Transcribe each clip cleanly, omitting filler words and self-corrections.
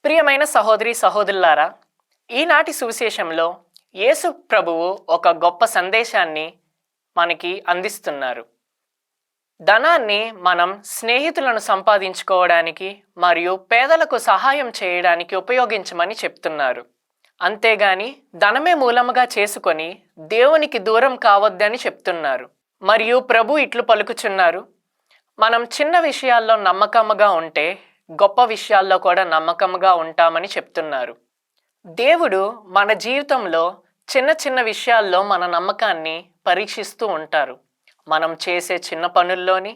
ప్రియమైన సహోదరి సహోదరులారా, ఈనాటి సువిశేషంలో యేసు ప్రభువు ఒక గొప్ప సందేశాన్ని మనకి అందిస్తున్నారు. ధనాన్ని మనం స్నేహితులను సంపాదించుకోవడానికి మరియు పేదలకు సహాయం చేయడానికి ఉపయోగించమని చెప్తున్నారు. అంతేగాని ధనమే మూలముగా చేసుకొని దేవునికి దూరం కావద్దని చెప్తున్నారు. మరియు ప్రభు ఇట్లు పలుకుచున్నారు, మనం చిన్న విషయాల్లో నమ్మకముగా ఉంటే గొప్ప విషయాల్లో కూడా నమ్మకముగా ఉంటామని చెప్తున్నారు. దేవుడు మన జీవితంలో చిన్న చిన్న విషయాల్లో మన నమ్మకాన్ని పరీక్షిస్తూ ఉంటారు. మనం చేసే చిన్న పనుల్లోని,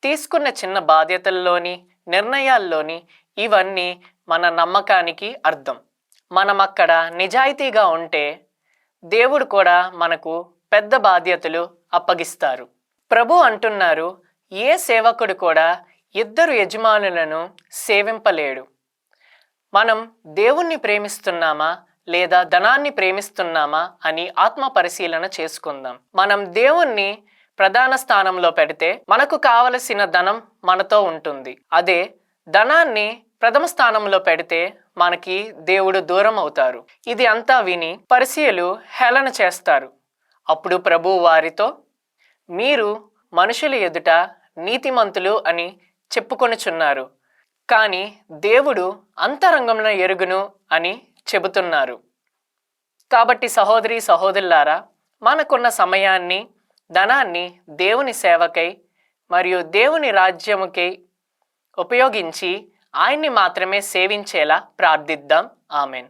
తీసుకున్న చిన్న బాధ్యతల్లోని, నిర్ణయాల్లోని ఇవన్నీ మన నమ్మకానికి అర్థం. మనం అక్కడ నిజాయితీగా ఉంటే దేవుడు కూడా మనకు పెద్ద బాధ్యతలు అప్పగిస్తారు. ప్రభు అంటున్నారు, ఏ సేవకుడు కూడా ఇద్దరు యజమానులను సేవింపలేడు. మనం దేవుణ్ణి ప్రేమిస్తున్నామా లేదా ధనాన్ని ప్రేమిస్తున్నామా అని ఆత్మ పరిశీలన చేసుకుందాం. మనం దేవుణ్ణి ప్రధాన స్థానంలో పెడితే మనకు కావలసిన ధనం మనతో ఉంటుంది. అదే ధనాన్ని ప్రథమ స్థానంలో పెడితే మనకి దేవుడు దూరం అవుతారు. ఇది అంతా విని పరిసయ్యులు హేళన చేస్తారు. అప్పుడు ప్రభువు వారితో, మీరు మనుషుల ఎదుట నీతిమంతులు అని చెప్పుకొనుచున్నారు, కానీ దేవుడు అంతరంగంలో ఎరుగును అని చెబుతున్నారు. కాబట్టి సహోదరి సహోదరులారా, మనకున్న సమయాన్ని, ధనాన్ని దేవుని సేవకై మరియు దేవుని రాజ్యముకై ఉపయోగించి ఆయన్ని మాత్రమే సేవించేలా ప్రార్థిద్దాం. ఆమెన్.